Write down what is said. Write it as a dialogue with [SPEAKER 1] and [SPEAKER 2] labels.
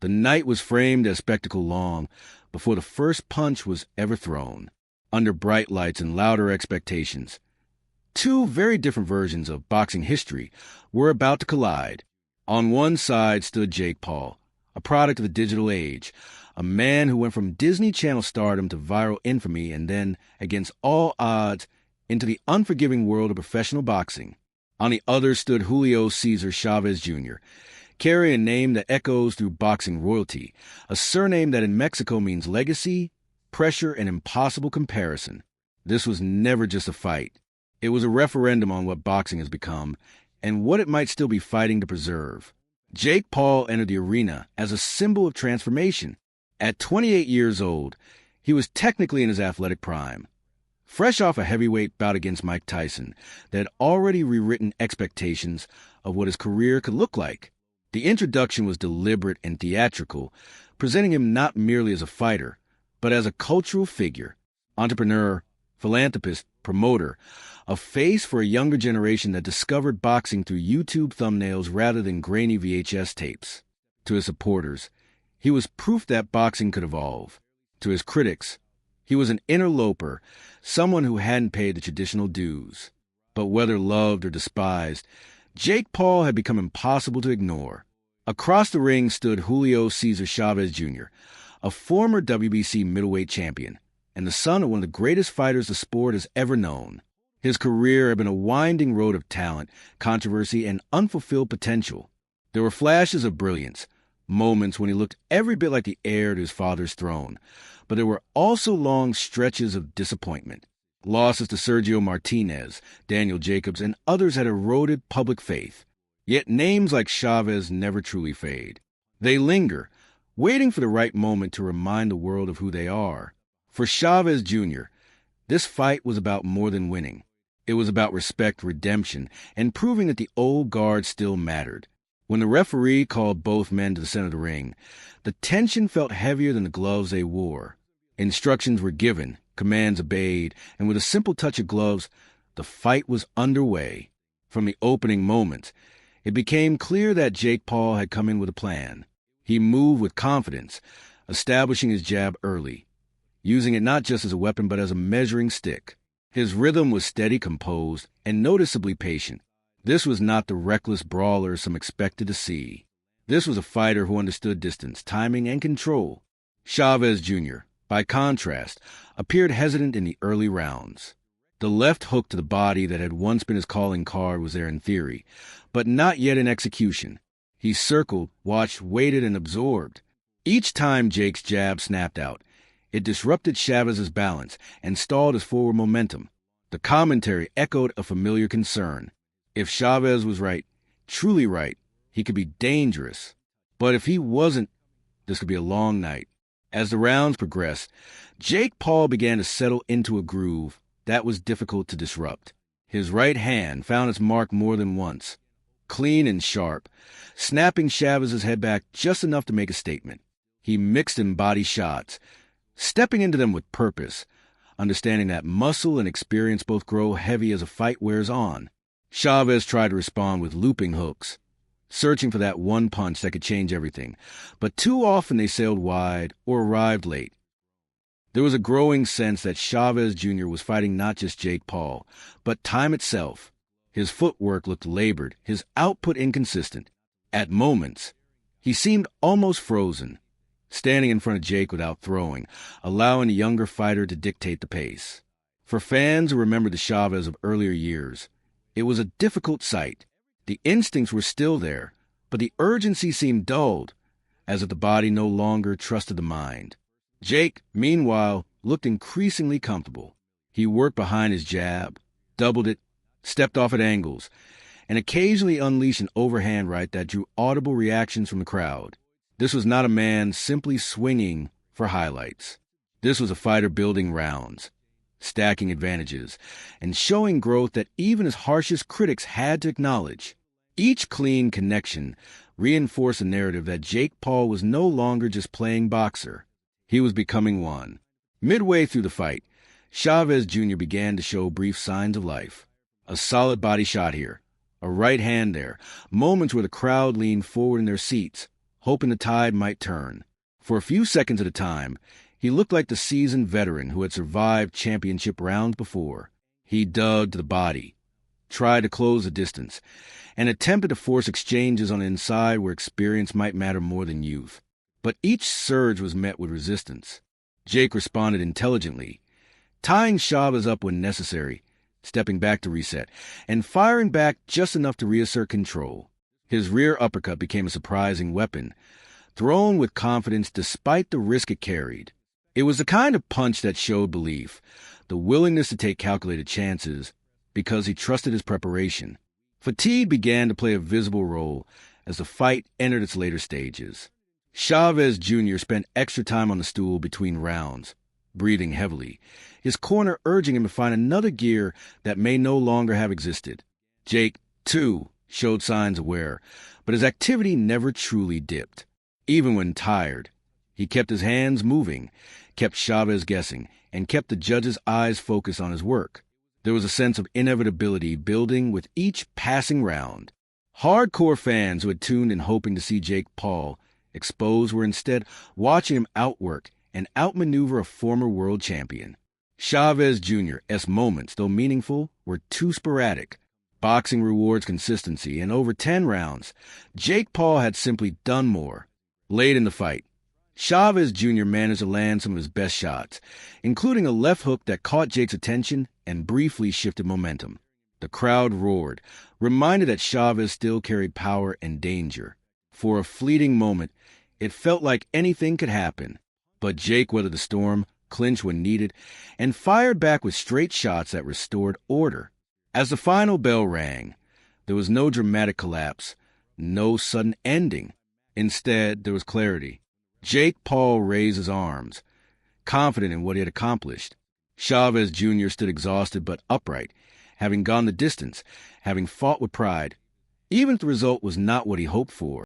[SPEAKER 1] The night was framed as spectacle long before the first punch was ever thrown. Under bright lights and louder expectations, two very different versions of boxing history were about to collide. On one side stood Jake Paul, a product of the digital age, a man who went from Disney Channel stardom to viral infamy and then, against all odds, into the unforgiving world of professional boxing. On the other stood Julio Cesar Chavez Jr., carrying a name that echoes through boxing royalty, a surname that in Mexico means legacy, pressure, and impossible comparison. This was never just a fight. It was a referendum on what boxing has become and what it might still be fighting to preserve. Jake Paul entered the arena as a symbol of transformation. At 28 years old, he was technically in his athletic prime. Fresh off a heavyweight bout against Mike Tyson that had already rewritten expectations of what his career could look like. The introduction was deliberate and theatrical, presenting him not merely as a fighter, but as a cultural figure, entrepreneur, philanthropist, promoter, a face for a younger generation that discovered boxing through YouTube thumbnails rather than grainy VHS tapes. To his supporters, he was proof that boxing could evolve. To his critics, he was an interloper, someone who hadn't paid the traditional dues. But whether loved or despised, Jake Paul had become impossible to ignore. Across the ring stood Julio Cesar Chavez Jr., a former WBC middleweight champion, and the son of one of the greatest fighters the sport has ever known. His career had been a winding road of talent, controversy, and unfulfilled potential. There were flashes of brilliance, moments when he looked every bit like the heir to his father's throne, but there were also long stretches of disappointment. Losses to Sergio Martinez, Daniel Jacobs, and others had eroded public faith. Yet names like Chavez never truly fade. They linger, waiting for the right moment to remind the world of who they are. For Chavez Jr., this fight was about more than winning. It was about respect, redemption, and proving that the old guard still mattered. When the referee called both men to the center of the ring, the tension felt heavier than the gloves they wore. Instructions were given, commands obeyed, and with a simple touch of gloves, the fight was underway. From the opening moments, it became clear that Jake Paul had come in with a plan. He moved with confidence, establishing his jab early, using it not just as a weapon but as a measuring stick. His rhythm was steady, composed, and noticeably patient. This was not the reckless brawler some expected to see. This was a fighter who understood distance, timing, and control. Chavez Jr., by contrast, appeared hesitant in the early rounds. The left hook to the body that had once been his calling card was there in theory, but not yet in execution. He circled, watched, waited, and absorbed. Each time Jake's jab snapped out, it disrupted Chavez's balance and stalled his forward momentum. The commentary echoed a familiar concern. If Chavez was right, truly right, he could be dangerous. But if he wasn't, this could be a long night. As the rounds progressed, Jake Paul began to settle into a groove that was difficult to disrupt. His right hand found its mark more than once, clean and sharp, snapping Chavez's head back just enough to make a statement. He mixed and body shots, stepping into them with purpose, understanding that muscle and experience both grow heavy as a fight wears on. Chavez tried to respond with looping hooks, searching for that one punch that could change everything, but too often they sailed wide or arrived late. There was a growing sense that Chavez Jr. was fighting not just Jake Paul, but time itself. His footwork looked labored, his output inconsistent. At moments, he seemed almost frozen, standing in front of Jake without throwing, allowing the younger fighter to dictate the pace. For fans who remember the Chavez of earlier years, it was a difficult sight. The instincts were still there, but the urgency seemed dulled, as if the body no longer trusted the mind. Jake, meanwhile, looked increasingly comfortable. He worked behind his jab, doubled it, stepped off at angles, and occasionally unleashed an overhand right that drew audible reactions from the crowd. This was not a man simply swinging for highlights. This was a fighter building rounds, stacking advantages, and showing growth that even his harshest critics had to acknowledge. Each clean connection reinforced the narrative that Jake Paul was no longer just playing boxer. He was becoming one. Midway through the fight, Chavez Jr. began to show brief signs of life. A solid body shot here, a right hand there, moments where the crowd leaned forward in their seats, hoping the tide might turn. For a few seconds at a time, he looked like the seasoned veteran who had survived championship rounds before. He dug to the body, tried to close the distance, and attempted to force exchanges on the inside where experience might matter more than youth. But each surge was met with resistance. Jake responded intelligently, tying Chavez up when necessary, stepping back to reset, and firing back just enough to reassert control. His rear uppercut became a surprising weapon, thrown with confidence despite the risk it carried. It was the kind of punch that showed belief, the willingness to take calculated chances, because he trusted his preparation. Fatigue began to play a visible role as the fight entered its later stages. Chavez Jr. spent extra time on the stool between rounds, breathing heavily, his corner urging him to find another gear that may no longer have existed. Jake, too, showed signs of wear, but his activity never truly dipped. Even when tired, he kept his hands moving, kept Chavez guessing, and kept the judge's eyes focused on his work. There was a sense of inevitability building with each passing round. Hardcore fans who had tuned in hoping to see Jake Paul exposed were instead watching him outwork and outmaneuver a former world champion. Chavez Jr.'s moments, though meaningful, were too sporadic. Boxing rewards consistency, and over 10 rounds, Jake Paul had simply done more. Late in the fight, Chavez Jr. managed to land some of his best shots, including a left hook that caught Jake's attention and briefly shifted momentum. The crowd roared, reminded that Chavez still carried power and danger. For a fleeting moment, it felt like anything could happen. But Jake weathered the storm, clinched when needed, and fired back with straight shots that restored order. As the final bell rang, there was no dramatic collapse, no sudden ending. Instead, there was clarity. Jake Paul raised his arms, confident in what he had accomplished. Chavez Jr. stood exhausted but upright, having gone the distance, having fought with pride, even if the result was not what he hoped for.